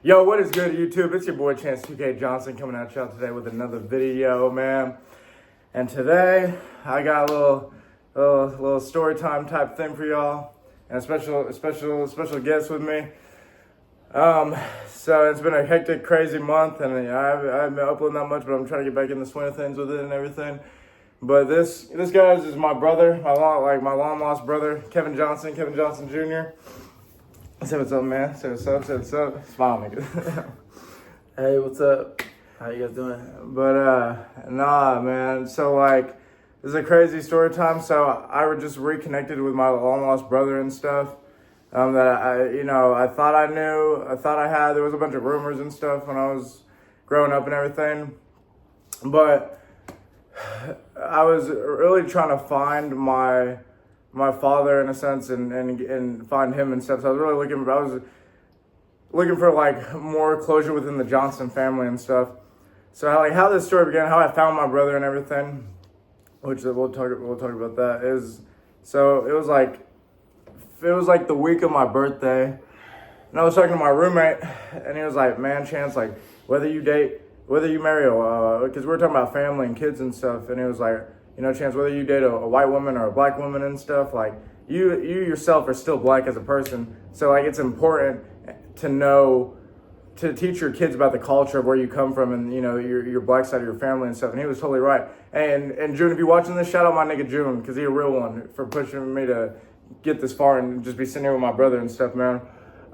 Yo, what is good, YouTube? It's your boy Chance 2K Johnson coming at y'all today with another video, man. And today I got a little story time type thing for y'all, and a special guest with me. So it's been a hectic, crazy month, and I haven't been uploading that much, but I'm trying to get back in the swing of things with it and everything. But this guy is my brother, my long lost brother, Kevin Johnson Jr. Say what's up, man. Say what's up. Smile, nigga. Hey, what's up? How you guys doing? But, nah, man. So, this is a crazy story time. So, I just reconnected with my long-lost brother and stuff that I thought I knew. I thought I had. There was a bunch of rumors and stuff when I was growing up and everything. But I was really trying to find my father in a sense and find him and stuff. So I was looking for more closure within the Johnson family and stuff. So how this story began, how I found my brother and everything, which we'll talk about that, is so it was like the week of my birthday, and I was talking to my roommate, and he was like, man, Chance, whether you marry because we were talking about family and kids and stuff, and he was like, Chance, whether you date a white woman or a black woman and stuff, you yourself are still black as a person. So it's important to teach your kids about the culture of where you come from and, your black side of your family and stuff. And he was totally right. And June, if you're watching this, shout out my nigga June, because he a real one for pushing me to get this far and just be sitting here with my brother and stuff, man.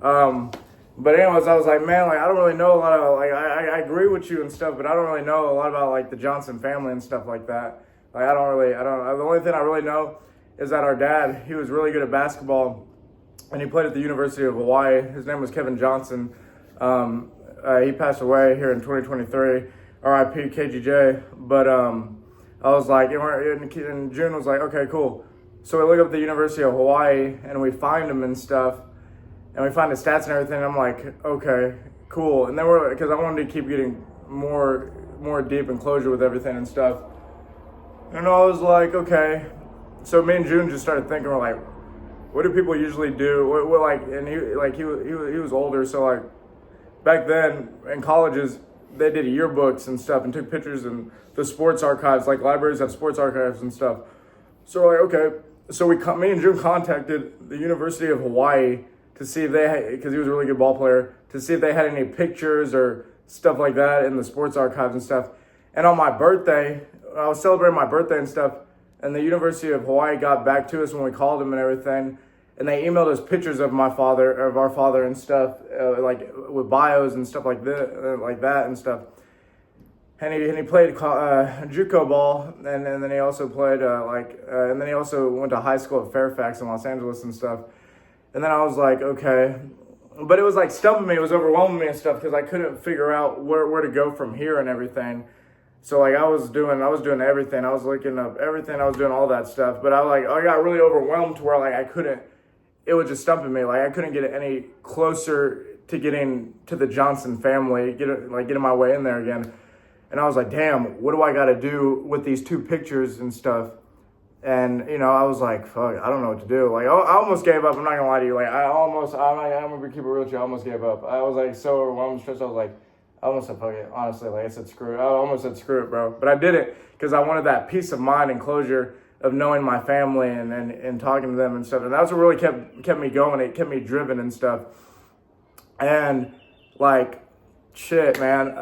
But anyways, I was like, man, I don't really know a lot of, I agree with you and stuff, but I don't really know a lot about, the Johnson family and stuff like that. The only thing I really know is that our dad, he was really good at basketball, and he played at the University of Hawaii. His name was Kevin Johnson. He passed away here in 2023, RIP KGJ. But I was like, and June was like, okay, cool. So we look up the University of Hawaii, and we find him and stuff, and we find his stats and everything. And I'm like, okay, cool. And then because I wanted to keep getting more deep and closure with everything and stuff. And I was like, okay. So me and June just started thinking, we're like, what do people usually do? And he was older, so back then in colleges they did yearbooks and stuff and took pictures in the sports archives, libraries have sports archives and stuff. So we're like, okay. So me and June contacted the University of Hawaii to see if because he was a really good ball player, to see if they had any pictures or stuff like that in the sports archives and stuff. And on my birthday, I was celebrating my birthday and stuff, and the University of Hawaii got back to us when we called them and everything, and they emailed us pictures of our father and stuff, with bios and stuff like that and stuff. And he played JUCO ball, and then he also played and then he also went to high school at Fairfax in Los Angeles and stuff. And then I was like, okay, but it was stumping me, it was overwhelming me and stuff because I couldn't figure out where to go from here and everything. So I was doing everything. I was looking up everything. I was doing all that stuff. But I got really overwhelmed to where I couldn't. It was just stumping me. I couldn't get any closer to getting to the Johnson family. Getting my way in there again. And I was like, damn, what do I got to do with these two pictures and stuff? And I was like, fuck, I don't know what to do. I almost gave up. I'm not gonna lie to you. I'm gonna keep it real with you. I almost gave up. I was so overwhelmed, stressed. I was like, I almost said, fuck it, honestly, I said, screw it. I almost said, screw it, bro. But I did it because I wanted that peace of mind and closure of knowing my family and talking to them and stuff. And that's what really kept me going. It kept me driven and stuff. And, shit, man.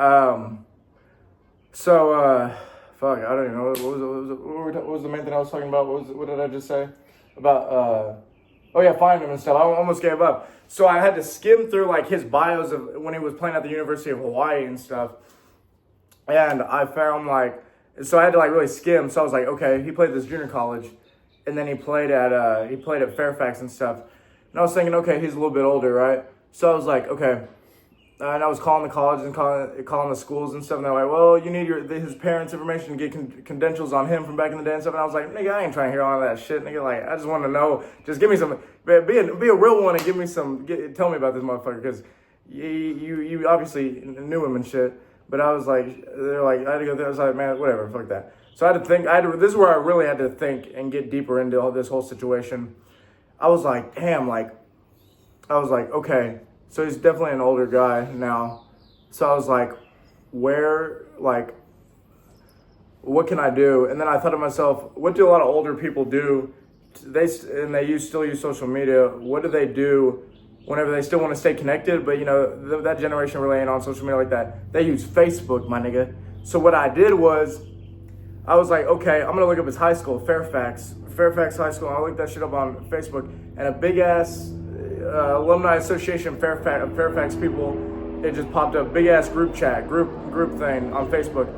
Fuck, I don't even know. What was the main thing I was talking about? What did I just say? About, finding him and stuff. I almost gave up. So I had to skim through his bios of when he was playing at the University of Hawaii and stuff. And I found so I had to really skim. So I was like, okay, he played this junior college, and then he played at Fairfax and stuff. And I was thinking, okay, he's a little bit older, right? So I was like, okay. And I was calling the college and calling the schools and stuff. And they're like, well, you need his parents' information to get credentials on him from back in the day and stuff. And I was like, nigga, I ain't trying to hear all that shit. Nigga, I just want to know. Just give me some, be a real one and give me some, tell me about this motherfucker. Because you obviously knew him and shit. But I was like, they're like, I had to go there. I was like, man, whatever, fuck that. So I had to think, this is where I really had to think and get deeper into this whole situation. I was like, damn, I was like, okay, So he's definitely an older guy now. So I was like, what can I do? And then I thought to myself, what do a lot of older people do? They still use social media. What do they do whenever they still want to stay connected? But that generation really ain't on social media like that. They use Facebook, my nigga. So what I did was, I was like, okay, I'm gonna look up his high school, Fairfax High School. And I looked that shit up on Facebook, and a big ass alumni association Fairfax people. It just popped up, big ass group thing on Facebook,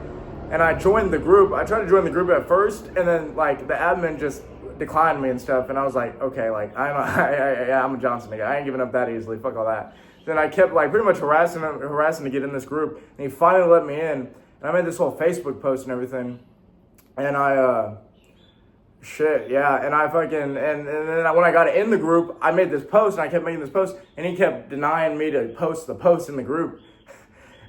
and I joined the group. I tried to join the group at first, and then like the admin just declined me and stuff, and I was like, okay, like I'm a Johnson nigga. I ain't giving up that easily. Fuck all that. Then I kept like pretty much harassing to get in this group, and he finally let me in. And I made this whole Facebook post and everything, and I and I fucking and then when I got in the group, I made this post, and I kept making this post, and he kept denying me to post the post in the group.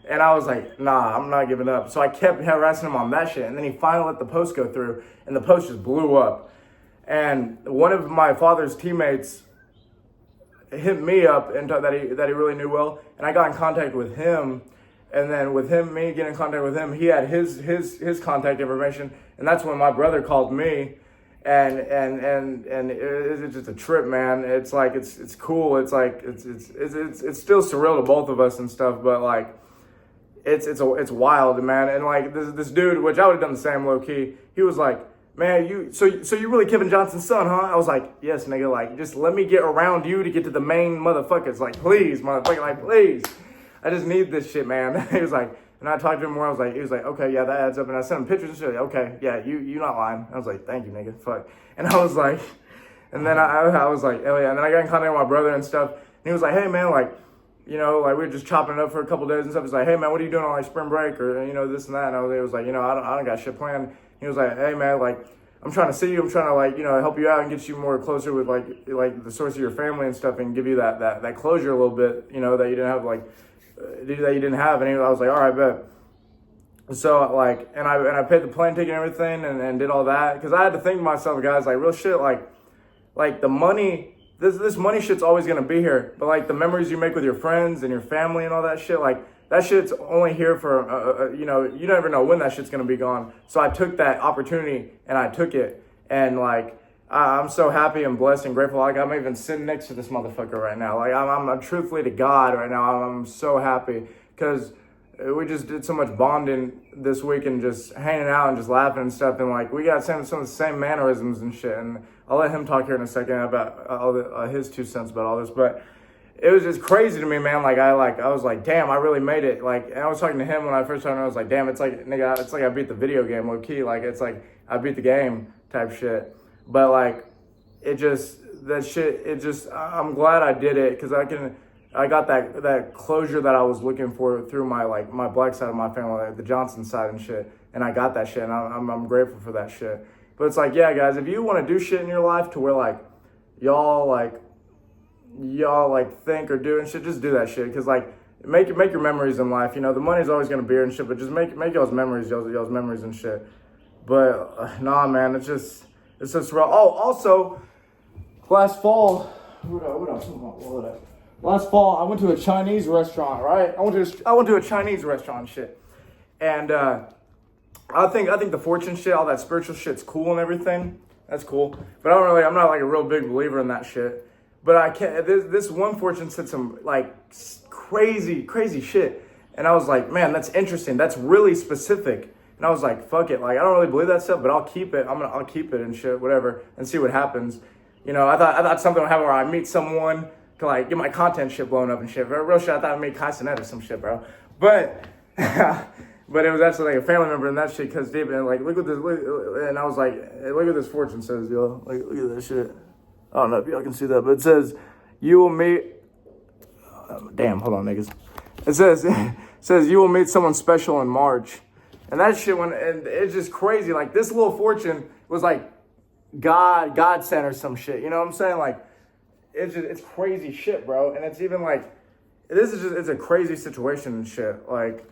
And I was like, nah, I'm not giving up. So I kept harassing him on that shit, and then he finally let the post go through, and the post just blew up. And one of my father's teammates hit me up and that he really knew well, and I got in contact with him. And then me getting in contact with him, he had his contact information, and that's when my brother called me. And it's just a trip, man. It's like it's cool. It's like it's still surreal to both of us and stuff, but like it's wild, man. And like this dude, which I would have done the same low key. He was like, man, you really Kevin Johnson's son, huh? I was like, yes, nigga. Like, just let me get around you to get to the main motherfuckers. Like, please, motherfucker. Like, please. I just need this shit, man. He was like, and I talked to him more. He was like, okay, yeah, that adds up. And I sent him pictures and shit. Okay, yeah, you not lying. I was like, thank you, nigga. Fuck. And I was like, and then I was like, oh yeah. And then I got in contact with my brother and stuff. And he was like, hey, man, like, like we were just chopping it up for a couple days and stuff. He's like, hey, man, what are you doing on like spring break or this and that? And I was like, I don't got shit planned. He was like, hey, man, like, I'm trying to see you. I'm trying to like, help you out and get you more closer with like the source of your family and stuff, and give you that closure a little bit, that you didn't have And I was like, all right, bet. So like, and I paid the plane ticket and everything, and did all that, because I had to think to myself, guys, like real shit, like the money, this money shit's always gonna be here, but like the memories you make with your friends and your family and all that shit, like that shit's only here for you never know when that shit's gonna be gone. So I took that opportunity and I took it, and like I'm so happy and blessed and grateful. Like I'm even sitting next to this motherfucker right now. Like I'm truthfully to God right now. I'm so happy because we just did so much bonding this week and just hanging out and just laughing and stuff. And like we got some of the same mannerisms and shit. And I'll let him talk here in a second about all his 2 cents about all this. But it was just crazy to me, man. I was like, damn, I really made it. Like, and I was talking to him when I first started. I was like, damn, it's like, nigga, it's like I beat the video game low key. Like it's like I beat the game type shit. But like, I'm glad I did it, because I got that closure that I was looking for through my black side of my family, like the Johnson side and shit. And I got that shit, and I'm grateful for that shit. But it's like, yeah, guys, if you want to do shit in your life to where like y'all think or do and shit, just do that shit. Because like make your memories in life. The money's always gonna be here and shit, but just make y'all's memories and shit. But nah, man, it's just real. Oh, also, last fall, last fall I went to a Chinese restaurant, right? I went to a Chinese restaurant and shit. And I think the fortune shit, all that spiritual shit's cool and everything. That's cool. But I'm not like a real big believer in that shit. But I can't, this one fortune said some like crazy shit. And I was like, man, that's interesting. That's really specific. And I was like, fuck it. Like, I don't really believe that stuff, but I'll keep it. I'll keep it and shit, whatever, and see what happens. I thought something would happen where I meet someone to like get my content shit blown up and shit. Real shit, I thought I'd meet Castanet or some shit, bro. But it was actually like a family member and that shit, because David, and like, look at this, and I was like, hey, look at this fortune says, yo. Like, look at that shit. I don't know if y'all can see that, but it says, you will meet, damn, hold on, niggas. It says you will meet someone special in March. And that shit and it's just crazy. Like, this little fortune was like God sent or some shit. You know what I'm saying? Like, it's crazy shit, bro. And it's even like, it's a crazy situation and shit. Like,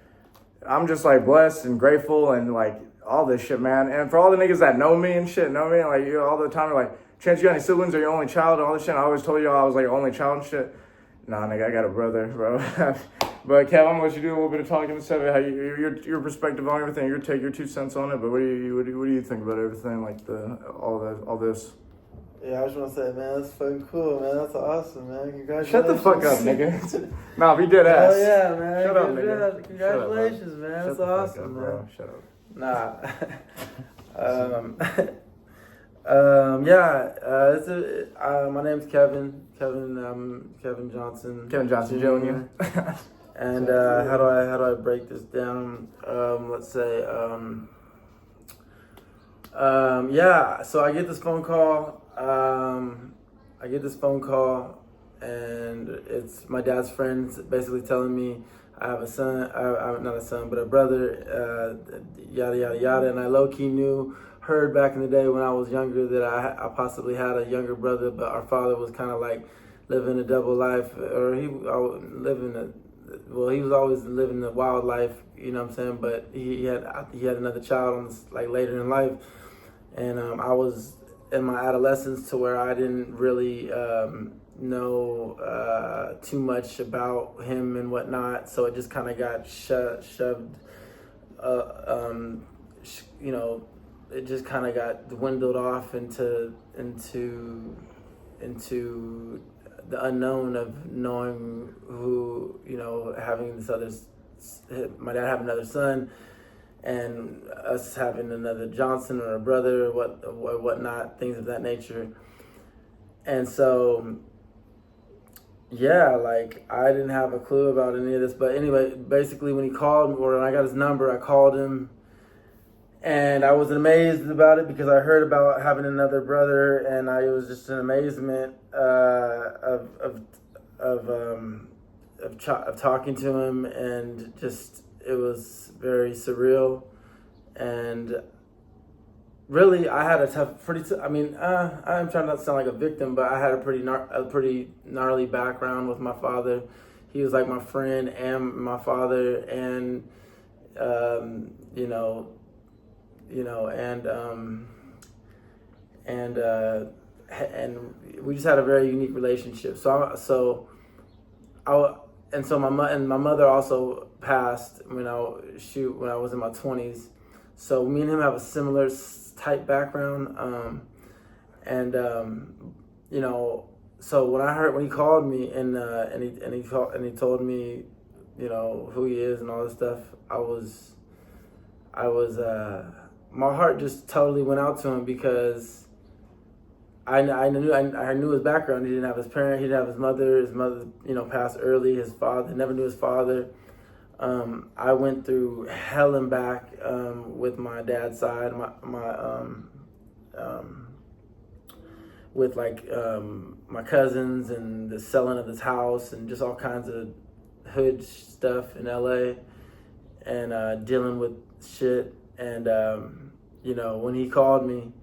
I'm just like blessed and grateful and like all this shit, man. And for all the niggas that know me and shit, like all the time, are like, Chance, you got any siblings or your only child and all this shit? And I always told y'all I was like only child and shit. Nah, nigga, I got a brother, bro. But Kev, I'm gonna let you do a little bit of talking and stuff. How your perspective on everything, your 2 cents on it. But what do you think about everything, like all this? Yeah, I just want to say, man, that's fucking cool, man. That's awesome, man. Congratulations. Shut the fuck up, nigga. Nah, be dead ass. Oh yeah, man. Shut up, nigga. Congratulations, man. Shut That's the fuck awesome, up, man. bro. Shut up. Yeah. My name's Kevin. Kevin Johnson. Kevin Johnson Jr. And how do I break this down? Let's say, yeah. So I get this phone call. And it's my dad's friends basically telling me I have a son. I'm not a son, but a brother. Yada yada yada. And I low key heard back in the day when I was younger that I possibly had a younger brother, but our father was kind of like living a double life, or he was always living the wild life, you know what I'm saying? But he had another child like later in life, and I was in my adolescence to where I didn't really know too much about him and whatnot, so it just kind of got shoved, you know. It just kind of got dwindled off into the unknown of knowing who, you know, having my dad having another son, and us having another Johnson or a brother or whatnot, things of that nature. And so, yeah, like I didn't have a clue about any of this. But anyway, basically when he called me, or when I got his number, I called him. And I was amazed about it because I heard about having another brother, and I was just in amazement of talking to him, and just it was very surreal. And really, I had I'm trying not to sound like a victim, but I had a pretty gnarly background with my father. He was like my friend and my father, and and we just had a very unique relationship. So my mother also passed when I was in my 20s. So me and him have a similar type background, so when he called me and he told me, you know, who he is and all this stuff, I was my heart just totally went out to him because I knew his background. He didn't have his parent. He didn't have his mother. His mother, you know, passed early. His father, never knew his father. I went through hell and back with my dad's side. With my cousins and the selling of his house and just all kinds of hood stuff in LA, and dealing with shit. And when he called me,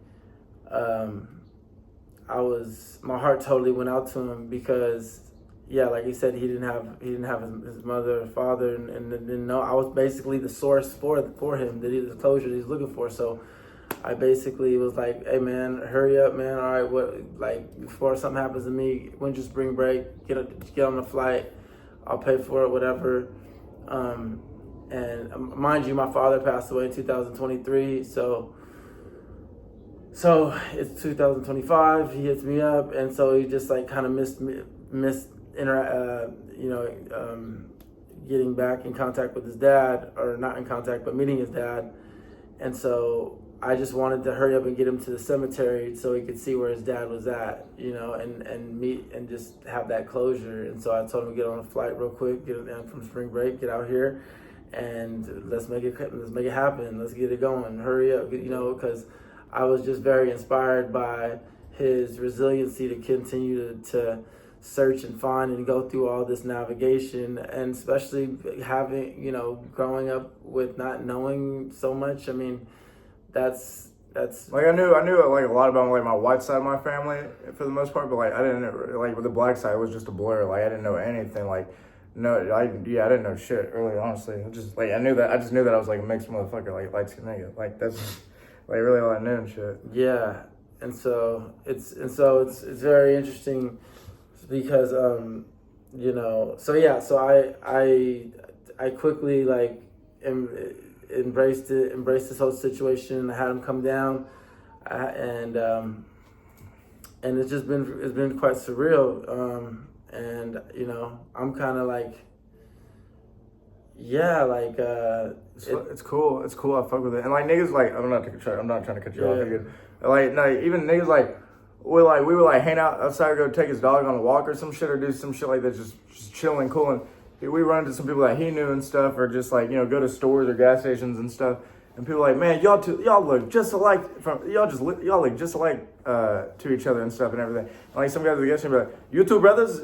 my heart totally went out to him because, yeah, like he said, he didn't have his mother or father, and didn't know. I was basically the source for him, the closure that he's looking for. So I basically was like, hey man, hurry up, man. All right, before something happens to me, winter spring break, get on the flight, I'll pay for it, whatever. And mind you, my father passed away in 2023, so it's 2025. He hits me up, and so he just like kind of getting back in contact with his dad, or not in contact, but meeting his dad. And so I just wanted to hurry up and get him to the cemetery so he could see where his dad was at, you know, and meet and just have that closure. And so I told him to get on a flight real quick, get down from spring break, get out here, and let's make it happen. Let's get it going. Hurry up, you know, because I was just very inspired by his resiliency to continue to search and find and go through all this navigation, and especially having, you know, growing up with not knowing so much. I mean, that's like I knew like a lot about like my white side of my family for the most part, but like I didn't know, like with the black side it was just a blur. Like I didn't know anything. Like I didn't know shit early, honestly. Just like I just knew that I was like a mixed motherfucker, like light skinned nigga. Like that's like really all I knew and shit. Yeah, and so it's very interesting because So yeah, so I quickly like embraced this whole situation. I had him come down, and it's been quite surreal. And I'm kind of like, yeah, like it's cool. It's cool. I fuck with it. And like niggas, like I'm not trying to cut you off. Yeah. Again. Like no, even niggas like we would like hang out outside or go take his dog on a walk or some shit or do some shit like that, just chilling, cool. And we run into some people that he knew and stuff, or just like go to stores or gas stations and stuff. And people are like, man, y'all look just alike. Y'all look just alike to each other and stuff and everything. And like some guys would get me like, you two brothers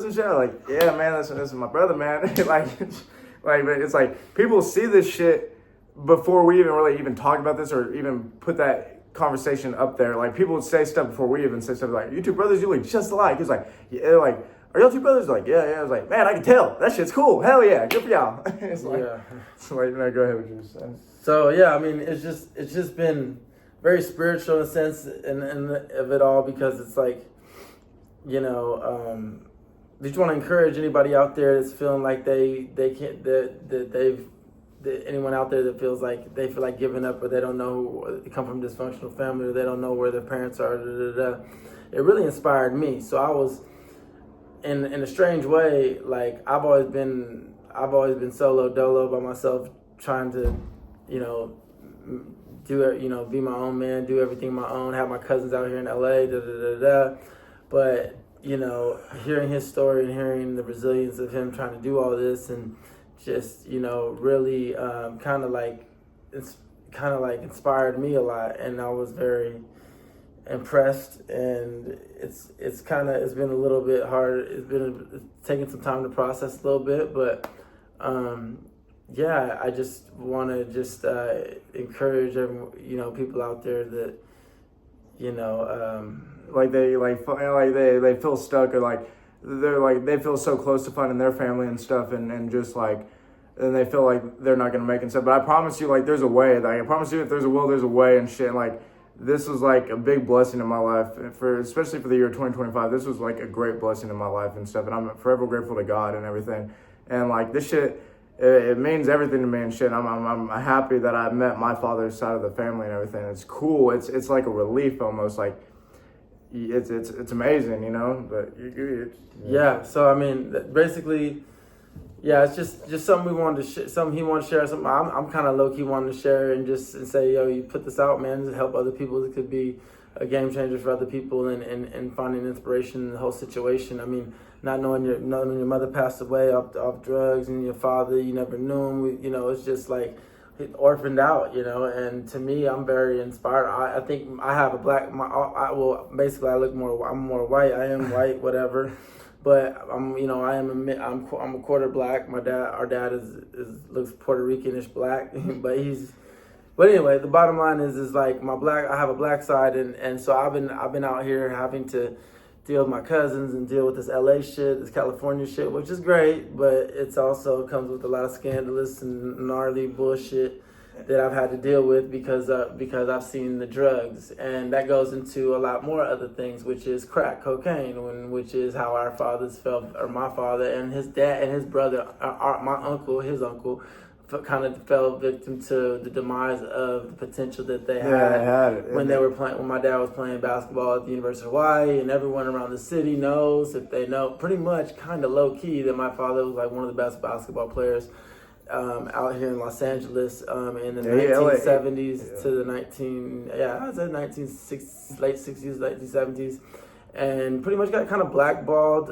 and shit. I'm like, yeah, man, this is my brother, man. Like, but it's like people see this shit before we even talk about this or even put that conversation up there. Like people would say stuff before we even say stuff like, you two brothers, you look just alike. He's like, yeah, they're like, are y'all two brothers? Like, yeah. I was like, man, I can tell. That shit's cool. Hell yeah, good for y'all. It's like, yeah. So like, no, go ahead with your saying. So yeah, I mean, it's just been very spiritual in a sense of it all, because it's like, just want to encourage anybody out there that's feeling like they can't, that anyone out there that feels like they feel like giving up, or they don't know, they come from a dysfunctional family, or they don't know where their parents are. It really inspired me. So I was, in a strange way, like I've always been solo dolo by myself, trying to, do it, be my own man, do everything my own, have my cousins out here in LA, But, hearing his story and hearing the resilience of him trying to do all this, and just, really kind of like inspired me a lot. And I was very impressed, and it's been a little bit hard. It's taking some time to process a little bit, but yeah, I just want to encourage people out there that they feel stuck, or like they feel so close to finding their family and stuff, and just like, and they feel like they're not gonna make it and stuff. But I promise you, like, there's a way. Like, I promise you, if there's a will, there's a way and shit. Like, this was like a big blessing in my life, especially for the year 2025. This was like a great blessing in my life and stuff, and I'm forever grateful to God and everything. And like this shit, it means everything to me and shit. I'm happy that I met my father's side of the family and everything. It's cool. It's like a relief almost. Like it's amazing, But yeah. So I mean, basically, yeah, it's just something we wanted to something he wanted to share. Something I'm kind of low key wanting to share, and say, yo, you put this out, man, to help other people. It could be a game changer for other people, and finding inspiration in the whole situation. I mean, not knowing your mother passed away off drugs, and your father, you never knew him. It's just like orphaned out, And to me, I'm very inspired. I think I have a black. Basically, I'm more white. I am white, whatever. But I'm a quarter black. Our dad looks Puerto Rican-ish black, But anyway, the bottom line is like I have a black side, and so I've been out here having to deal with my cousins and deal with this LA shit, this California shit, which is great, but it's also comes with a lot of scandalous and gnarly bullshit that I've had to deal with because I've seen the drugs, and that goes into a lot more other things, which is crack cocaine, which is how our fathers felt, or my father and his dad and his brother, his uncle, kind of fell victim to the demise of the potential that they had when they were playing. When my dad was playing basketball at the University of Hawaii, and everyone around the city knows, if they know, pretty much kind of low key, that my father was like one of the best basketball players out here in Los Angeles in the 1970s to the late 60s, late 70s. And pretty much got kind of blackballed,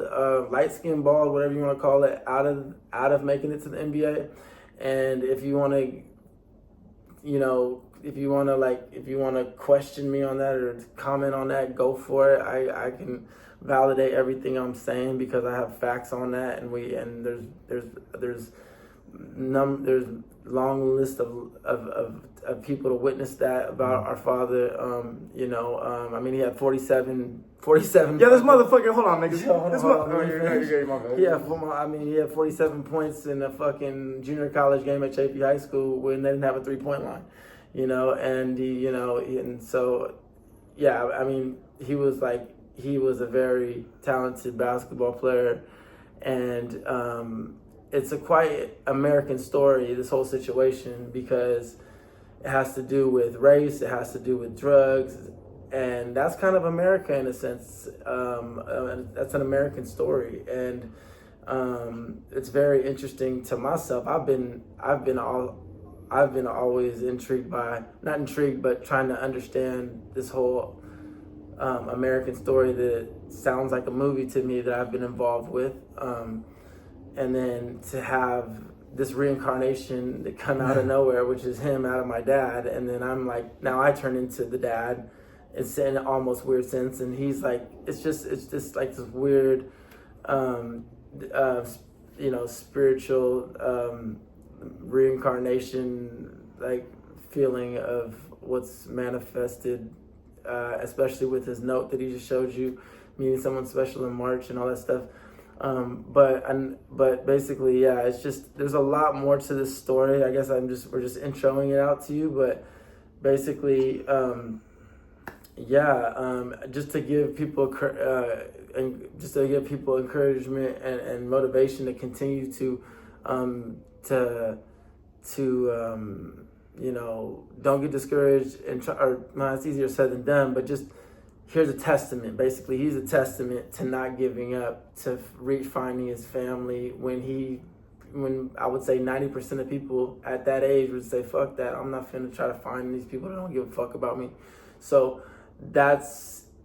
light skin balled, whatever you want to call it, out of making it to the NBA. And if you want to question me on that or comment on that, go for it. I can validate everything I'm saying because I have facts on that, and there's long list of people to witness that about our father. I mean, he had 47. Yeah, this motherfucker. Hold on, niggas. He had 47 points in a fucking junior college game at Chapey High School when they didn't have a 3-point line. And so, yeah. I mean, he was a very talented basketball player, And it's a quite American story, this whole situation, because it has to do with race, it has to do with drugs, and that's kind of America in a sense. That's an American story, and it's very interesting to myself. I've been always intrigued by, not intrigued, but trying to understand this whole American story that sounds like a movie to me that I've been involved with. And then to have this reincarnation that come out of nowhere, which is him out of my dad. And then I'm like, now I turn into the dad. It's in an almost weird sense. And he's like, it's just like this weird, spiritual reincarnation, like feeling of what's manifested, especially with his note that he just showed you, meeting someone special in March and all that stuff. But basically, yeah, it's just, there's a lot more to this story. I guess we're just introing it out to you, but basically, just to give people, encouragement and motivation to continue to don't get discouraged and try, or no, it's easier said than done, but just here's a testament. Basically, he's a testament to not giving up, to finding his family when I would say 90% of people at that age would say, fuck that, I'm not finna try to find these people that don't give a fuck about me. So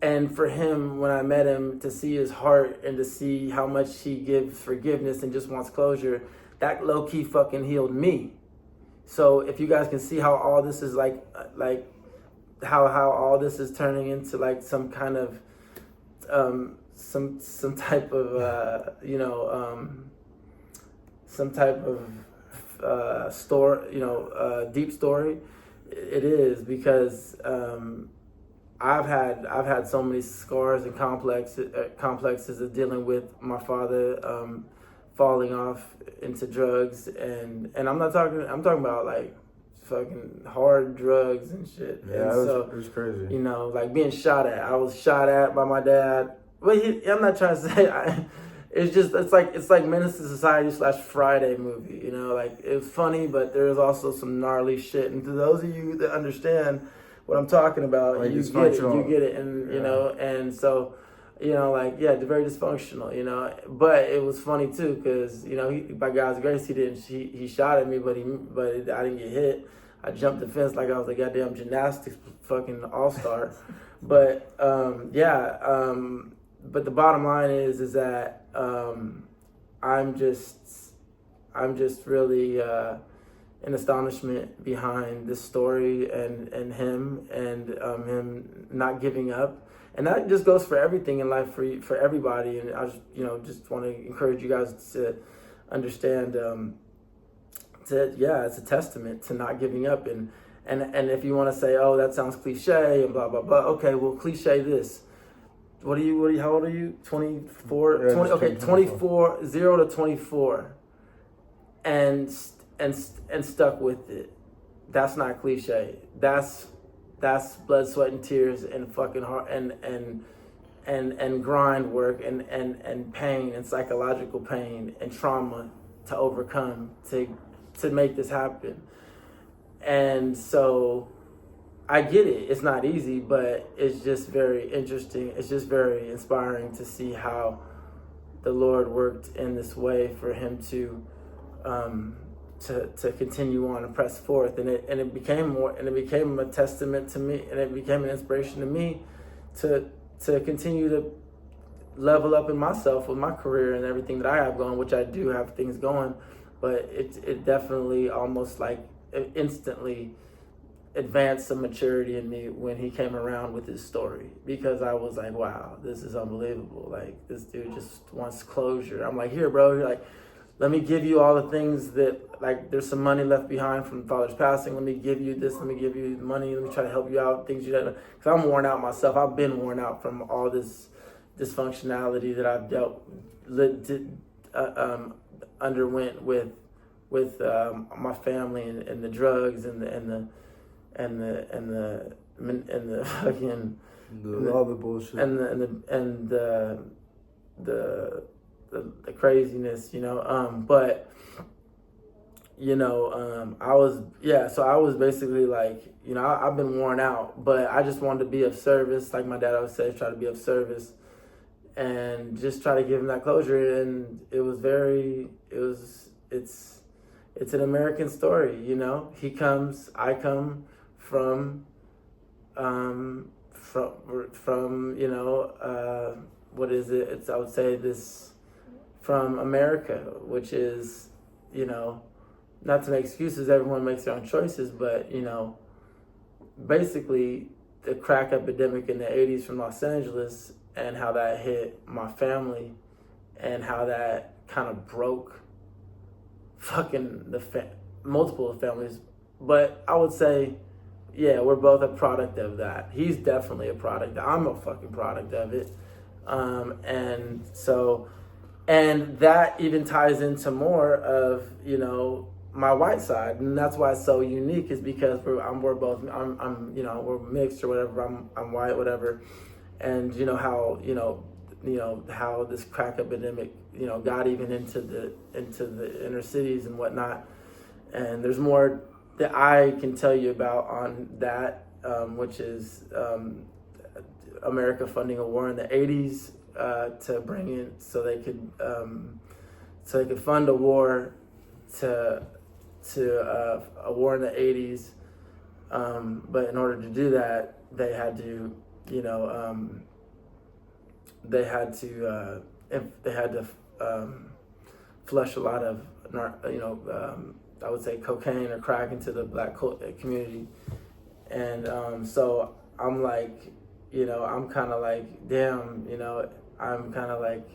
and for him, when I met him, to see his heart and to see how much he gives forgiveness and just wants closure, that low-key fucking healed me. So if you guys can see how all this is like how all this is turning into like some kind of some type of deep story, it is, because I've had so many scars and complexes of dealing with my father falling off into drugs, and I'm talking about like fucking hard drugs and shit. Yeah, and it was crazy. Like being shot at. I was shot at by my dad. Well, I'm not trying to say. It's like Menace to Society / Friday movie. Like, it's funny, but there's also some gnarly shit. And to those of you that understand what I'm talking about, like you get it, and and so. They're very dysfunctional, but it was funny too, because, by God's grace, he shot at me, but I didn't get hit. I jumped the fence like I was a goddamn gymnastics fucking all-star. But, but the bottom line is that, I'm just really, in astonishment behind this story and him not giving up. And that just goes for everything in life, for everybody. And I just want to encourage you guys to understand, it's a testament to not giving up. And if you want to say, oh, that sounds cliche and blah, blah, blah. Okay, well, cliche this. How old are you? 24? Yeah, 20, okay, 24, 0 to 24. And stuck with it. That's not cliche. That's blood, sweat, and tears, and fucking heart, and grind work, and pain, and psychological pain, and trauma to overcome to make this happen. And so I get it. It's not easy, but it's just very interesting. It's just very inspiring to see how the Lord worked in this way for him to continue on and press forth, and it became a testament to me, and it became an inspiration to me to continue to level up in myself with my career and everything that I have going, which I do have things going, but it definitely almost like instantly advanced some maturity in me when he came around with his story, because I was like, wow, this is unbelievable. Like, this dude just wants closure. I'm like, here, bro. You're like, let me give you all the things that, like, there's some money left behind from father's passing. Let me give you this. Let me give you the money. Let me try to help you out. Things you don't know. Because I'm worn out myself. I've been worn out from all this dysfunctionality that I've underwent with my family and the drugs and the fucking all the bullshit and the the craziness, but so I was basically like, I've been worn out, but I just wanted to be of service, like my dad always says, try to be of service and just try to give him that closure. And it's an American story, he comes, I come from what is it? I would say this from America, which is, not to make excuses, everyone makes their own choices, but, basically the crack epidemic in the 80s from Los Angeles and how that hit my family and how that kind of broke fucking multiple families. But I would say, yeah, we're both a product of that. He's definitely a product. I'm a fucking product of it. And that even ties into more of, my white side. And that's why it's so unique, is because we're mixed or whatever. I'm white, whatever. And how this crack epidemic, got even into the inner cities and whatnot. And there's more that I can tell you about on that, which is America funding a war in the 80s to bring in so they could fund a war to a war in the 80s. But in order to do that, they had to flush a lot of I would say cocaine or crack into the black community. And so I'm like, I'm kind of like, damn, I'm kind of like,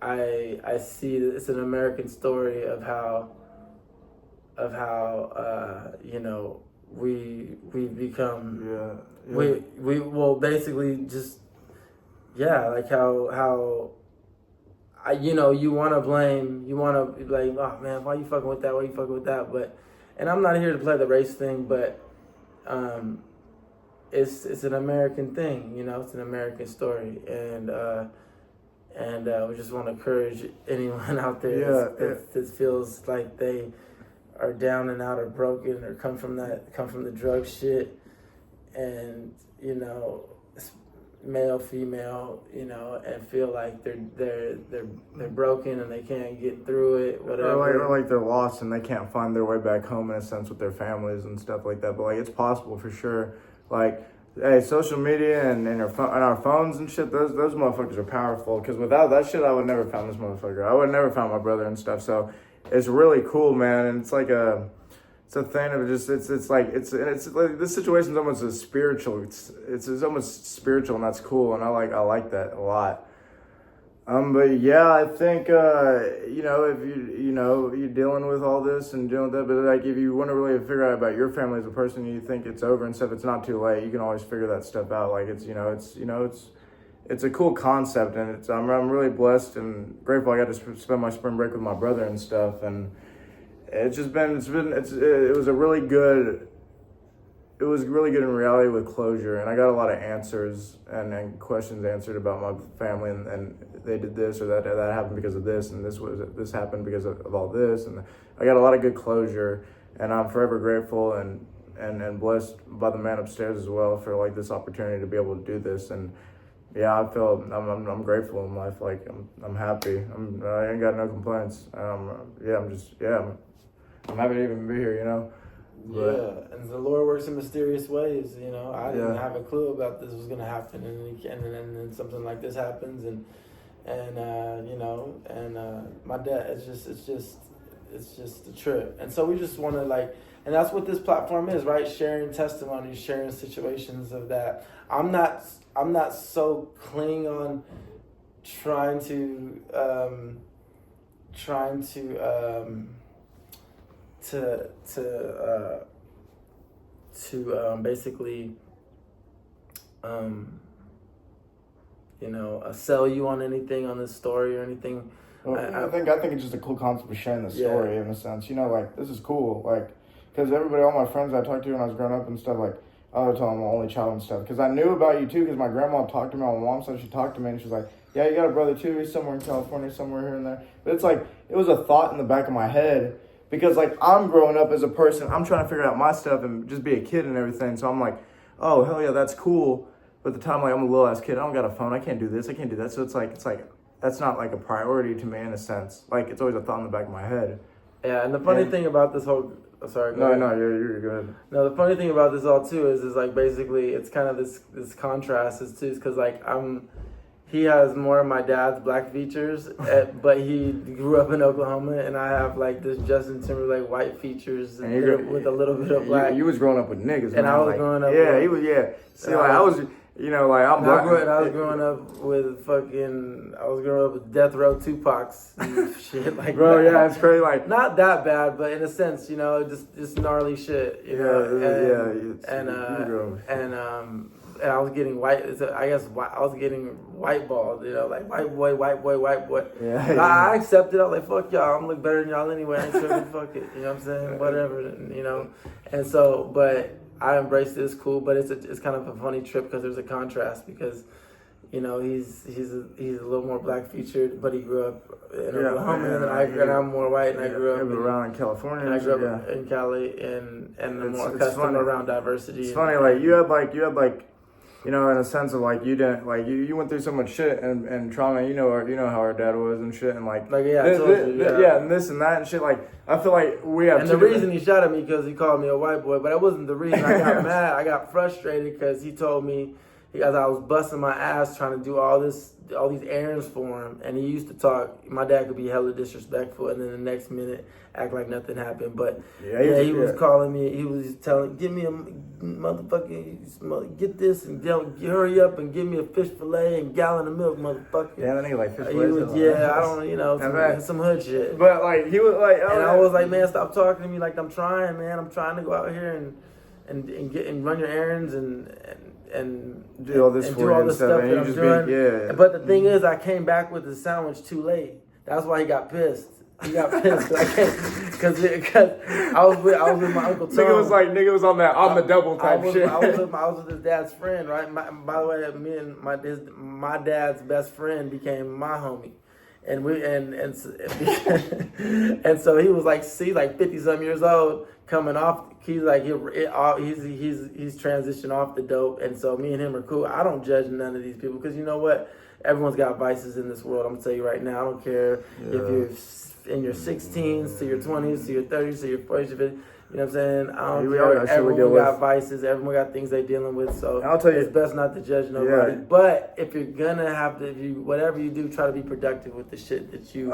I see that it's an American story of how we've become, we well, basically just, like how you want to blame, you want to be like, oh man, why you fucking with that? Why you fucking with that? But, and I'm not here to play the race thing, but it's an American thing, it's an American story, and we just want to encourage anyone out there that feels like they are down and out or broken or come from the drug shit, and male, female, and feel like they're broken and they can't get through it, whatever. Or like they're lost and they can't find their way back home in a sense with their families and stuff like that. But like it's possible for sure. Like, hey, social media and our phones and shit, those motherfuckers are powerful. Because without that shit, I would never found this motherfucker. I would never found my brother and stuff. So it's really cool, man. And it's like it's a thing of just it's like this situation's almost as spiritual. It's almost spiritual, and that's cool. And I like that a lot. But yeah, I think if you're dealing with all this and dealing with that, but like if you want to really figure out about your family as a person, and you think it's over and stuff, it's not too late. You can always figure that stuff out. Like it's a cool concept, and I'm really blessed and grateful I got to spend my spring break with my brother and stuff, and it was really good in reality with closure, and I got a lot of answers and questions answered about my family, and they did this or that happened because of this, and this happened because of all this, and I got a lot of good closure, and I'm forever grateful and blessed by the man upstairs as well for like this opportunity to be able to do this. And yeah, I'm grateful in life. Like I'm happy. I ain't got no complaints. I'm happy to even be here, But, and the Lord works in mysterious ways, I didn't have a clue about this was gonna happen, and then something like this happens, and my dad, it's just a trip. And so we just want to and that's what this platform is, right? Sharing testimonies, sharing situations of that. I'm not so cling on trying to basically sell you on anything on this story or anything. Well, I think it's just a cool concept of sharing the story in a sense. Like this is cool. Like because all my friends I talked to when I was growing up and stuff, like I would tell them I'm the only child and stuff. Because I knew about you too. Because my grandma talked to me on my mom's side. She talked to me and she was like, Yeah, you got a brother too. He's somewhere in California, somewhere here and there. But it's like, it was a thought in the back of my head because like I'm growing up as a person. I'm trying to figure out my stuff and just be a kid and everything. So I'm like, oh, hell yeah, that's cool. But at the time, like, I'm a little ass kid. I don't got a phone. I can't do this. I can't do that. So it's like, that's not like a priority to me in a sense. Like, it's always a thought in the back of my head. Yeah, and the funny thing about this whole, sorry. No, you're good. No, the funny thing about this all too is like basically it's kind of this contrast is too, because like he has more of my dad's black features, but he grew up in Oklahoma, and I have like this Justin Timberlake white features with a little bit of black. You was growing up with niggas, and I was growing up. Yeah, he was. Yeah, see, like I was. You know, like I'm black. I was growing up with Death Row Tupacs and shit like bro, that. yeah, it's crazy. Like not that bad, but in a sense, you know, just gnarly shit. You know, and I was getting white. I guess I was getting white balled. You know, like white boy. Yeah. I accepted. I was like, fuck y'all. I'm look better than y'all anyway. I ain't tripping. Fuck it. You know what I'm saying? Whatever. You know, and so, but. I embraced it. It's cool, but it's kind of a funny trip because there's a contrast because, you know, he's a little more black featured, but he grew up in Oklahoma, and I'm more white, and I grew up around in California. And I grew up in Cali, and I'm more accustomed around diversity. It's funny, like you had like. You know, in a sense of like you didn't like you went through so much shit and trauma. You know how our dad was and shit and like and this and that and shit. Like I feel like we have. And the reason he shot at me because he called me a white boy, but that wasn't the reason. I got mad. I got frustrated because he told me because I was busting my ass trying to do all these errands for him, and he used to talk. My dad could be hella disrespectful, and then the next minute act like nothing happened. But he was calling me. He was telling, "Give me a motherfucking, get this and hurry up and give me a fish fillet and gallon of milk, motherfucker." Yeah, that nigga like fish fillets. I don't, you know, some hood shit. But like he was like, and I was like, man, stop talking to me like I'm trying, man. I'm trying to go out here and run your errands and do all this stuff that I'm doing. But the thing is, I came back with the sandwich too late. That's why he got pissed. He got pissed because I was with my Uncle Tom. Nigga was on that on the double type shit. I was with his dad's friend, right? By the way, me and my dad's best friend became my homie. And so he was like, see, like 50-some years old, coming off. He's like, he's transitioned off the dope, and so me and him are cool. I don't judge none of these people because you know what? Everyone's got vices in this world. I'm gonna tell you right now. I don't care if you're in your 16s to your 20s to your 30s to your 40s. You know what I'm saying? I don't care. Everyone got vices. Everyone got things they're dealing with. So I'll tell you, it's best not to judge nobody. Yeah. But if you're gonna have to, whatever you do, try to be productive with the shit that you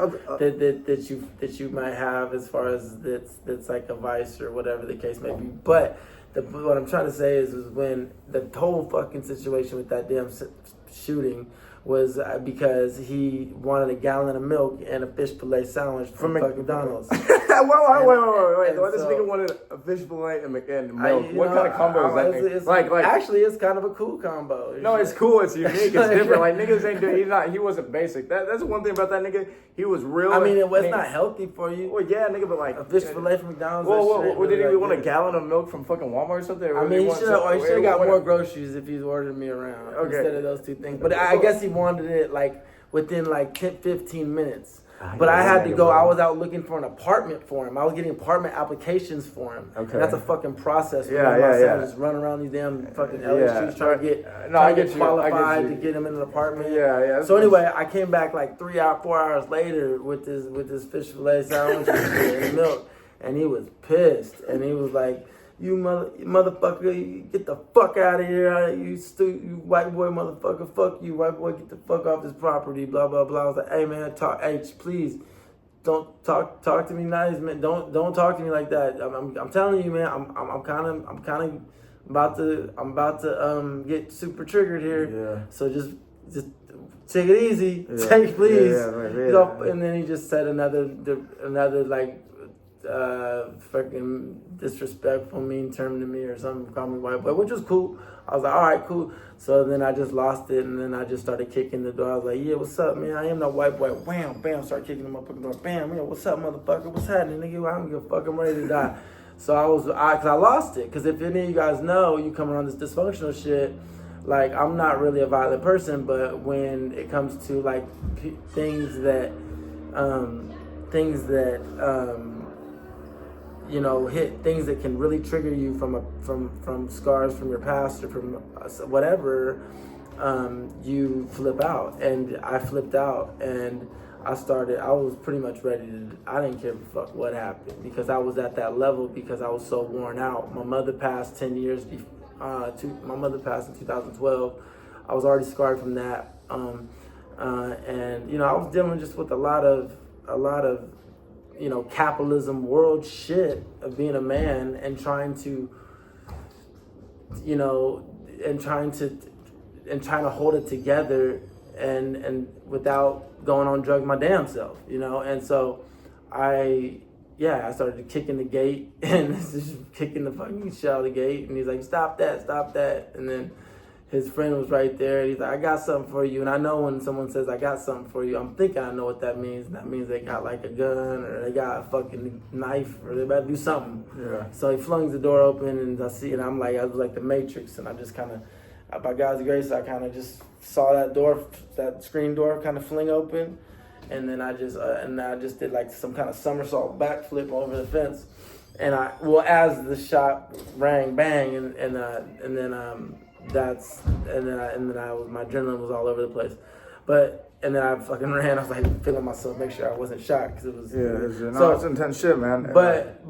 might have as far as that's like a vice or whatever the case may be. But what I'm trying to say is when the whole fucking situation with that damn shooting was because he wanted a gallon of milk and a fish fillet sandwich from fucking McDonald's. Wait. This nigga wanted a fish fillet and milk. What kind of combo is that? Actually, it's kind of a cool combo. No, it's cool. It's unique. It's different. Like niggas ain't. He wasn't basic. That's one thing about that nigga. He was real. I mean, it was not healthy for you. Well, yeah, nigga, but like a fish fillet from McDonald's. Well, did he want a gallon of milk from fucking Walmart or something? I mean, he should have got more groceries if he's ordered me around instead of those two things. But I guess he wanted it like within like 10, 15 minutes. But I had to go. I was out looking for an apartment for him. I was getting apartment applications for him. Okay. And that's a fucking process. Just run around these damn fucking LA streets trying to get qualified to get him in an apartment. Yeah. So anyway, I came back like 4 hours later with this fish fillet sandwich and milk, and he was pissed. And he was like, "You motherfucker, you get the fuck out of here, you white boy motherfucker, fuck you, white boy, get the fuck off this property, blah, blah, blah." I was like, "Hey man, please, don't talk to me nice, man, don't talk to me like that. I'm telling you, man, I'm kind of about to get super triggered here. Yeah. So just take it easy, please." And then he just said another like, fucking disrespectful, mean term to me or something, called me white boy, which was cool. I was like, all right, cool. So then I just lost it, and then I just started kicking the door. I was like, "Yeah, what's up, man? I am that white boy." Wham, bam, start kicking the motherfucking door. Bam, man, what's up, motherfucker? What's happening, nigga? I don't give a fuck. I'm ready to die. So cause I lost it. Cause if any of you guys know, you come around this dysfunctional shit, like I'm not really a violent person, but when it comes to like things that you know, hit things that can really trigger you from scars from your past or from whatever, you flip out. And I flipped out, and I was pretty much ready to, I didn't care fuck what happened, because I was at that level, because I was so worn out. My mother passed 10 years my mother passed in 2012. I was already scarred from that. And, you know, I was dealing just with a lot of, you know, capitalism world shit of being a man and trying to, you know, and trying to hold it together and without going on drugs my damn self, you know. And so I started kicking the gate and just kicking the fucking shit out of the gate, and he's like, stop that. And then his friend was right there, and he's like, I got something for you. And I know when someone says I got something for you, I'm thinking I know what that means. And that means they got like a gun, or they got a fucking knife, or they about to do something. Yeah. So he flings the door open, and I see, and I was like the Matrix, and I just kind of, by God's grace, I kind of just saw that screen door kind of fling open. And then I just did like some kind of somersault backflip over the fence. And as the shot rang bang, and then my adrenaline was all over the place. And then I fucking ran. I was like feeling myself, make sure I wasn't shot, because it was. Yeah, it's intense shit, man. But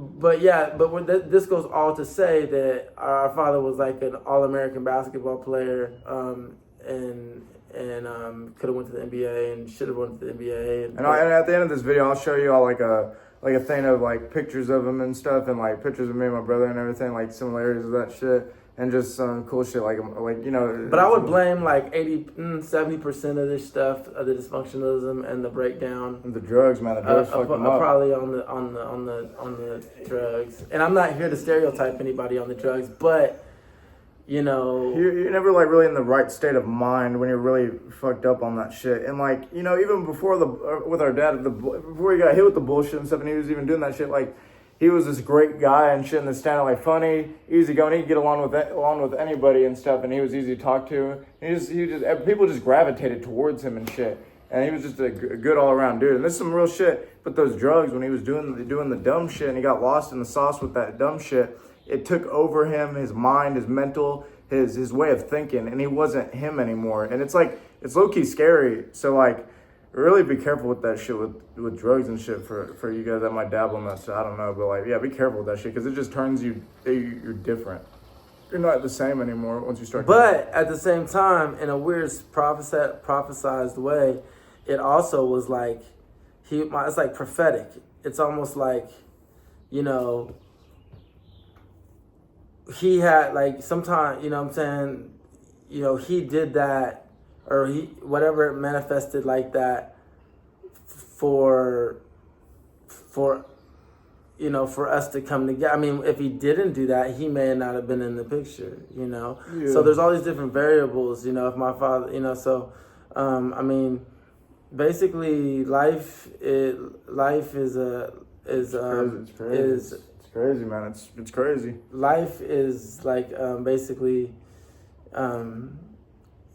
this goes all to say that our father was like an All-American basketball player, and could have went to the NBA and should have went to the NBA. And at the end of this video, I'll show you all like a thing of like pictures of him and stuff, and like pictures of me and my brother and everything, like similarities of that shit. And just some cool shit, like you know. But I would blame like 70% of this stuff, of the dysfunctionalism and the breakdown. The drugs, man. The drugs fucked them up. Probably on the drugs. And I'm not here to stereotype anybody on the drugs, but you know, you're never like really in the right state of mind when you're really fucked up on that shit. And like, you know, even before with our dad, before he got hit with the bullshit and stuff, and he was even doing that shit, like. He was this great guy and shit, and standing like funny, easy going. He could get along with anybody and stuff, and he was easy to talk to. People just gravitated towards him and shit. And he was just a good all around dude. And this is some real shit. But those drugs, when he was doing the dumb shit, and he got lost in the sauce with that dumb shit, it took over him, his mind, his mental, his way of thinking, and he wasn't him anymore. And it's like, it's low key scary. So like, really be careful with that shit with drugs and shit for you guys that might dabble in that shit. I don't know, but like, yeah, be careful with that shit, because it just turns you're different. You're not the same anymore once you start. But at the same time, in a weird prophesized way, it also was like it's like prophetic. It's almost like, you know, he had like sometime, you know what I'm saying, you know, he did that. Or whatever it manifested like that for you know, for us to come together. I mean, if he didn't do that, he may not have been in the picture, you know. Yeah. So there's all these different variables, you know. If my father, you know, so I mean, basically, life is crazy, man. It's crazy. Life is like basically.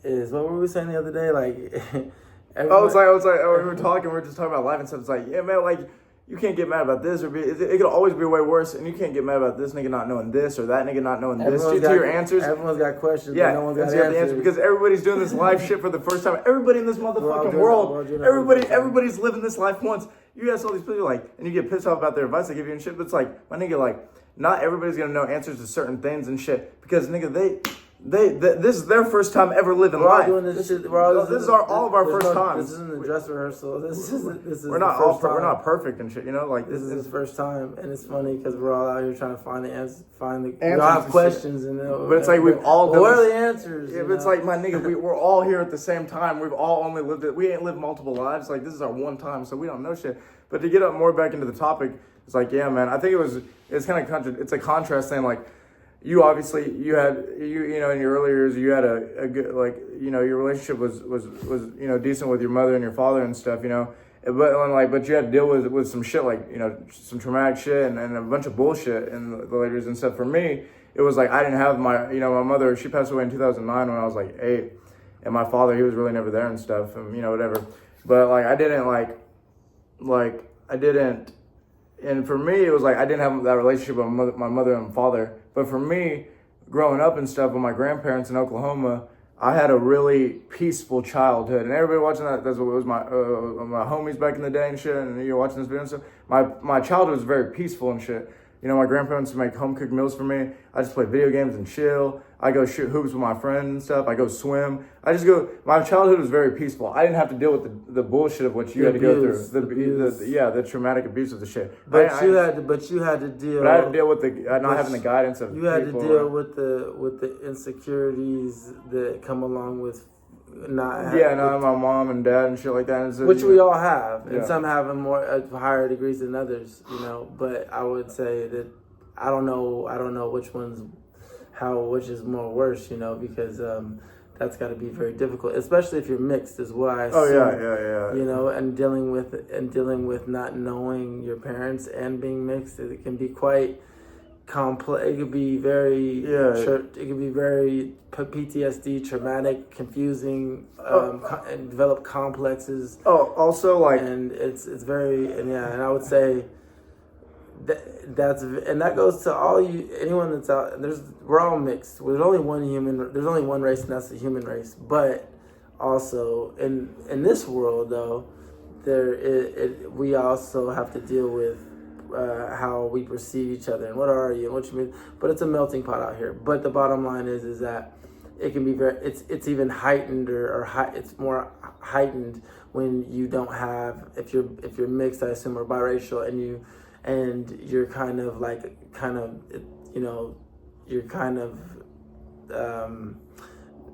Is what were we saying the other day? Like, we were just talking about life and stuff. It's like, yeah, man, like, you can't get mad about this, or it could always be way worse, and you can't get mad about this nigga not knowing this, or that nigga not knowing this. To your answers. Everyone's got questions, yeah, but no one's got answers. Because everybody's doing this life shit for the first time. Everybody in this motherfucking world, everybody's living this life once. You ask all these people, like, and you get pissed off about their advice they give you and shit, but it's like, my nigga, like, not everybody's gonna know answers to certain things and shit, because nigga, this is their first time ever living life. This is all of our first time. This isn't a dress rehearsal. We're not perfect and shit, you know. Like this is his first time, and it's funny because we're all out here trying to find the answers. We all have questions, and but it's like we've all. What are the answers? Yeah, but it's like, my nigga, we're all here at the same time. We've all only lived it. We ain't lived multiple lives. Like, this is our one time, so we don't know shit. But to get up more back into the topic, it's like, yeah, man. I think it's kind of it's a contrast thing, like. You obviously, you know, in your earlier years, you had a good, like, you know, your relationship was you know, decent with your mother and your father and stuff, you know, but you had to deal with some shit, like, you know, some traumatic shit and a bunch of bullshit in the later years and stuff. For me, it was like I didn't have my my mother. She passed away in 2009 when I was like 8, and my father, he was really never there and stuff, and whatever. But like I didn't I didn't. And for me, it was like I didn't have that relationship with my mother and father. But for me, growing up and stuff with my grandparents in Oklahoma, I had a really peaceful childhood. And everybody watching that's what it was my homies back in the day and shit. And you're watching this video and stuff. My childhood was very peaceful and shit. My grandparents would make home cooked meals for me. I just play video games and chill. I go shoot hoops with my friends and stuff. I go swim. My childhood was very peaceful. I didn't have to deal with the bullshit of what you had to go through. The traumatic abuse of the shit. But you had to deal. But I had to deal with not having the guidance of you had to deal with the insecurities that come along with not my mom and dad and shit like that. So, which we all have, and some have higher degrees than others, But I would say that I don't know which is more worse, because that's got to be very difficult, especially if you're mixed, is what I assume. And dealing with not knowing your parents and being mixed, it can be quite complex. It could be very it could be very PTSD, traumatic, confusing, and develop complexes. And it's very and I would say that goes to anyone that's out. We're all mixed. There's only one race, and that's the human race. But also in this world, though, we also have to deal with how we perceive each other and what are you and what you mean. But it's a melting pot out here. But the bottom line is that it can be it's even heightened it's more heightened when you don't have, if you're mixed, I assume, or biracial, and you're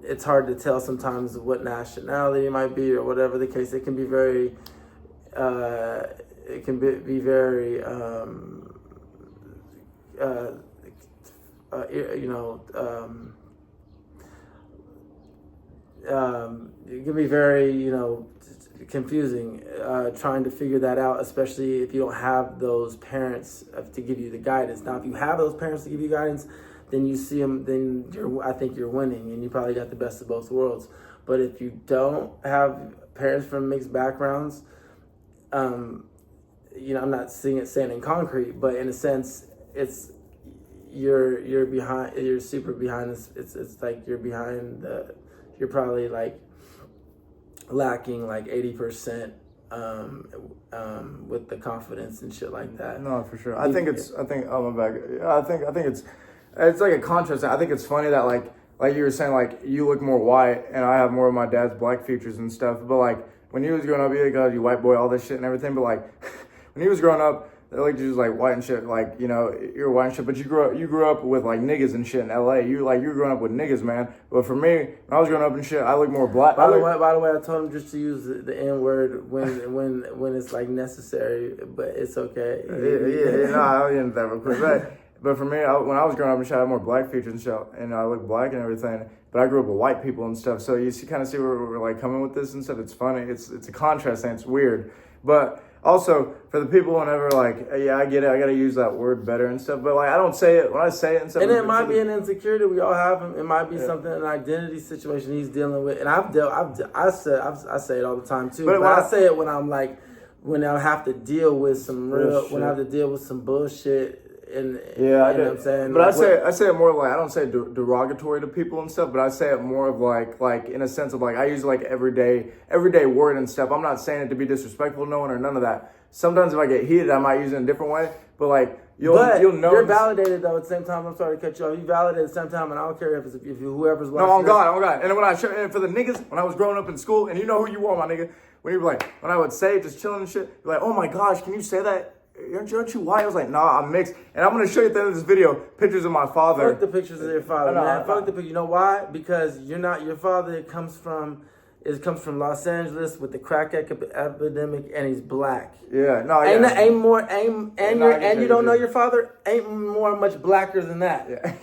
it's hard to tell sometimes what nationality it might be or whatever the case. It can be very it can be very confusing trying to figure that out, especially if you don't have those parents to give you the guidance. Now, if you have those parents to give you guidance, then you see them, then I think you're winning, and you probably got the best of both worlds. But if you don't have parents from mixed backgrounds, I'm not saying in concrete, but in a sense, it's you're behind. You're super behind. It's like you're behind. You're probably like lacking like 80% with the confidence and shit like that. No, for sure. I think it's like a contrast. I think it's funny that like you were saying, like you look more white and I have more of my dad's black features and stuff. But like when he was growing up, you white boy, all this shit and everything. But like when he was growing up, they looked just like white and shit. Like you're white and shit. But you grew up with like niggas and shit in LA. You're growing up with niggas, man. But for me, when I was growing up and shit, I look more black. By the way, I told him just to use the N word when it's like necessary, but it's okay. I'll get into that real quick. But for me, when I was growing up and shit, I had more black features and shit, and I look black and everything. But I grew up with white people and stuff, so you kind of see where we're like coming with this and stuff. It's funny. It's a contrast and it's weird. But also for the people whenever I get it. I gotta use that word better and stuff. But like I don't say it when I say it and stuff. And it might be an insecurity we all have. It might be something, an identity situation he's dealing with. And I say it all the time too. But I say it when I'm like, when I have to deal with some when I have to deal with some bullshit. And I know what I'm saying? But I say it more like, I don't say it derogatory to people and stuff, but I say it more of like in a sense of like, I use like everyday word and stuff. I'm not saying it to be disrespectful to no one or none of that. Sometimes if I get heated, I might use it in a different way, but like you'll know. You're validated though at the same time. I'm sorry to cut you off. You validated at the same time, and I don't care if whoever's watching. No, on God. And when and for the niggas, when I was growing up in school, and you know who you are, my nigga, when you were like, when I would say just chilling and shit, you're like, oh my gosh, can you say that? Aren't you white? I was like, nah, I'm mixed. And I'm going to show you at the end of this video pictures of my father. Fuck the pictures of your father, man. Fuck the picture. You know why? Because your father comes from Los Angeles with the crack epidemic, and he's black. Yeah, no, yeah. You don't know your father ain't much blacker than that. Yeah.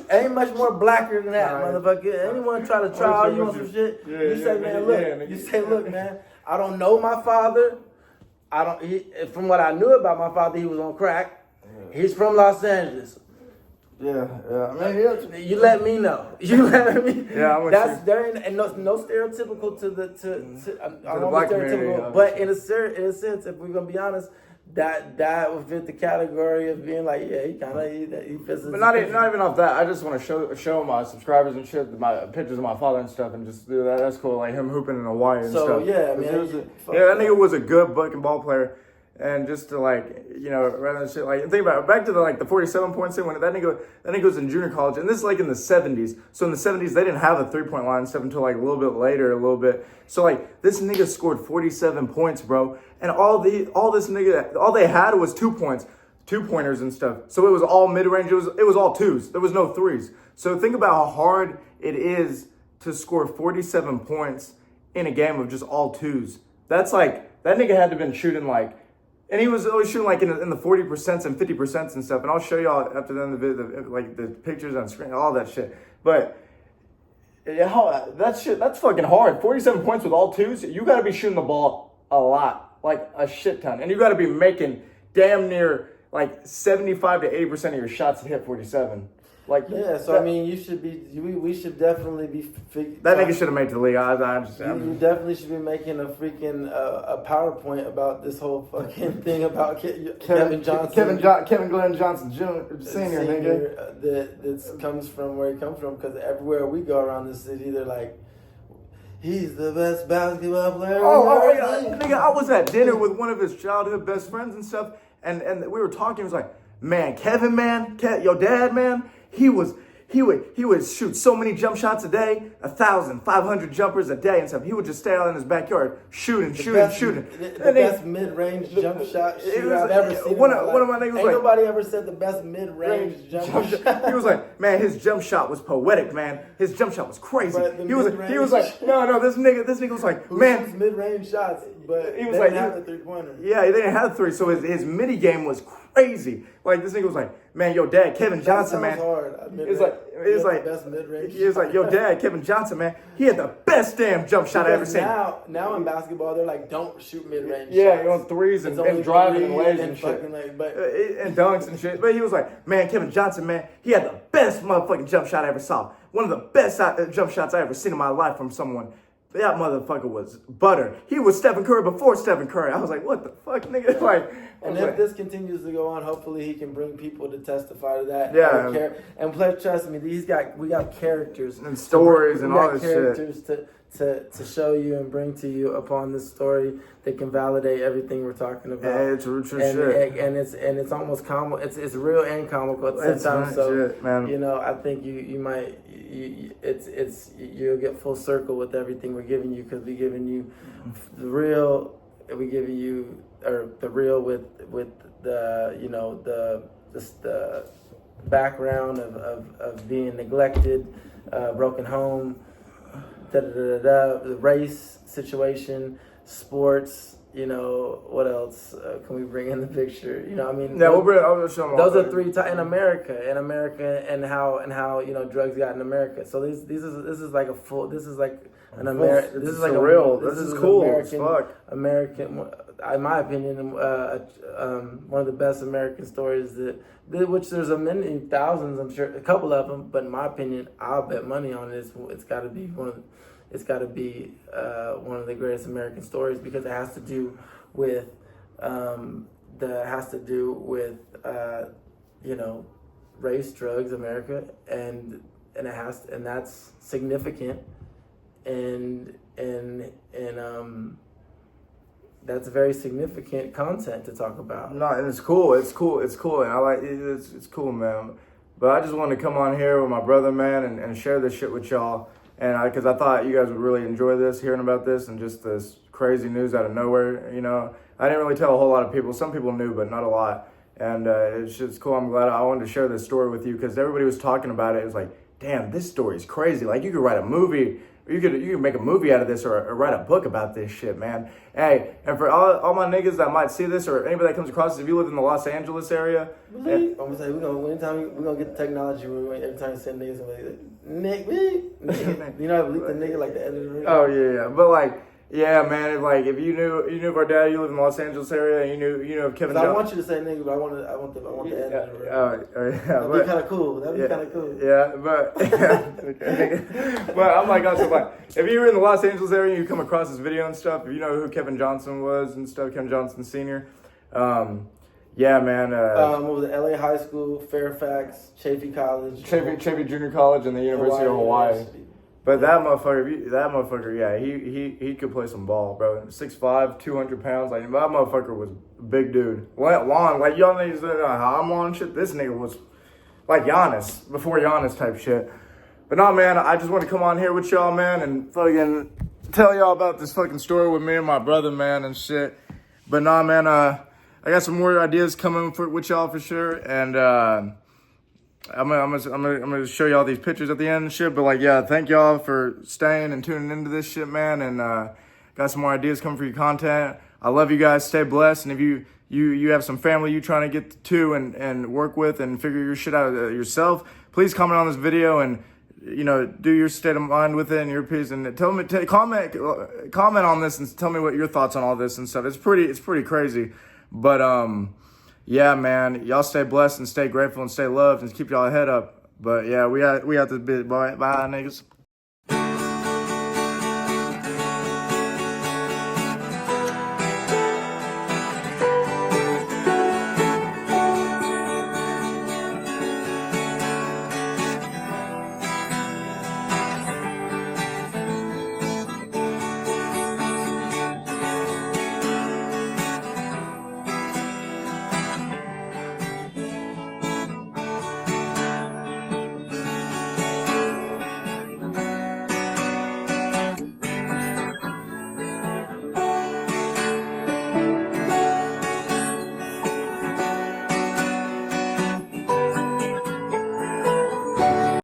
ain't much more blacker than that, motherfucker. Anyone try to trial you on some shit? You say, man, look. You say, look, man. I don't know my father. From what I knew about my father, he was on crack. Yeah. He's from Los Angeles. Yeah. I mean, You let me know. You let me. Yeah, I'm with That's you. there ain't and no stereotypical to the I don't black be community, stereotypical, but in a sense, if we're gonna be honest, that would fit the category of being like, yeah, he fits. But not even off that. I just want to show my subscribers and shit my pictures of my father and stuff, and just do that. That's cool. Like him hooping in Hawaii and So, stuff. yeah, man, That nigga was a good fucking ball player. And just to rather than shit, like think about it, back to the 47 points thing when that nigga was in junior college, and this is like in the 70s. So in the 70s they didn't have a 3-point line stuff until like a little bit later, a little bit. So like this nigga scored 47 points, bro, and all they had was 2 points, 2-pointers and stuff. So it was all mid range. It was all twos. There was no threes. So think about how hard it is to score 47 points in a game of just all twos. That's like that nigga had to been shooting like. And he was always shooting like in the 40% and 50% and stuff. And I'll show y'all after the end of the video, like the pictures on screen, all that shit. But that's fucking hard. 47 points with all twos. You got to be shooting the ball a lot, like a shit ton. And you got to be making damn near like 75 to 80% of your shots to hit 47. Like yeah, so I mean, you should be. We should definitely be. That nigga should have made the league. You definitely should be making a freaking a PowerPoint about this whole fucking thing about Kevin Johnson, Kevin Glenn Johnson Jr. Senior nigga. That comes from where he comes from, because everywhere we go around the city, they're like, he's the best basketball player. Oh yeah, nigga! I was at dinner with one of his childhood best friends and stuff, and we were talking. He was like, man, Kevin, man, your dad, man. He would shoot so many jump shots a day, 1,500 jumpers a day and stuff. He would just stay out in his backyard shooting. The best mid-range jump shot shooter I've ever seen. One of my niggas was like, nobody ever said the best mid-range jump shot. He was like, man, his jump shot was poetic, man. His jump shot was crazy. He was like, no, this nigga was like, man, shoots mid-range shots, but he was they like, didn't have the three-pointer. Yeah, they didn't have three, so his midi game was crazy. Like this nigga was like, man, your dad, Kevin Johnson, man. It's like best mid-range. He was like, your dad, Kevin Johnson, man. He had the best damn jump shot I ever seen. Now in basketball, they're like, don't shoot mid-range. Yeah, shots. You're on threes and driving and lays and shit, and dunks and shit. But he was like, man, Kevin Johnson, man, he had the best motherfucking jump shot I ever saw. One of the best jump shots I ever seen in my life from someone. That motherfucker was butter. He was Stephen Curry before Stephen Curry. I was like, what the fuck, nigga? Like, and if this continues to go on, hopefully he can bring people to testify to that. Yeah. And trust me, we got characters and stories and all this characters to show you and bring to you upon this story that can validate everything we're talking about. Yeah, it's true shit. And it's almost comical. It's real and comical at the same time. So shit, man. You know, I think you might you'll get full circle with everything we're giving you, because we're giving you the real. We're giving you the real with the the background of being neglected, broken home, the race situation, sports. You know, what else can we bring in the picture? You know, I mean, I'll show them those are three in America, and how you know drugs got in America. So this is like a full. This is like an American. This is like real. This is cool. American, in my opinion, one of the best American stories which there's many thousands, I'm sure, a couple of them, but in my opinion, I'll bet money on it. It's got to be one of the greatest American stories, because it has to do with race, drugs, America, and that's significant, and that's very significant content to talk about. No, and it's cool, and I like it's cool, man. But I just wanted to come on here with my brother, man, and share this shit with y'all. And because I thought you guys would really enjoy this, hearing about this, and just this crazy news out of nowhere. You know, I didn't really tell a whole lot of people. Some people knew, but not a lot. And it's just cool. I'm glad I wanted to share this story with you, because everybody was talking about it. It was like, damn, this story's crazy. Like, you could write a movie. You could make a movie out of this, or write a book about this shit, man. Hey, and for all my niggas that might see this, or anybody that comes across this, if you live in the Los Angeles area, I'm gonna say we're gonna get the technology where every time you send niggas, Nick, you know, I believe the nigga like the editor. Oh yeah, but like, Yeah, man. Like if you knew of our dad, you live in the Los Angeles area, and you knew of Kevin. I want you to say nigga, but I want the end. Yeah, That'd be kind of cool. That'd be kind of cool. Yeah, but but I'm like, also like, if you were in the Los Angeles area, and you come across this video and stuff. If you know who Kevin Johnson was and stuff, Kevin Johnson Sr. Yeah, man. What was it? LA High School, Fairfax, Chaffey College, Chaffey Junior College, and the University of Hawaii. University. But that motherfucker, yeah, he could play some ball, bro. 6'5", 200 pounds, like that motherfucker was a big dude. Long, like y'all niggas that how I'm long shit. This nigga was like Giannis, before Giannis type shit. But nah, man, I just want to come on here with y'all, man, and fucking tell y'all about this fucking story with me and my brother, man, and shit. But nah, man, I got some more ideas coming with y'all for sure, and I'm gonna show y'all these pictures at the end and shit. But like, yeah, thank y'all for staying and tuning into this shit, man. And got some more ideas coming for your content. I love you guys. Stay blessed. And if you have some family you trying to get to and work with and figure your shit out yourself, please comment on this video and do your state of mind with it and your piece and comment on this and tell me what your thoughts on all this and stuff. It's pretty crazy, but yeah, man, y'all stay blessed and stay grateful and stay loved and keep y'all head up. But yeah, we got this bit, boy. Bye, niggas.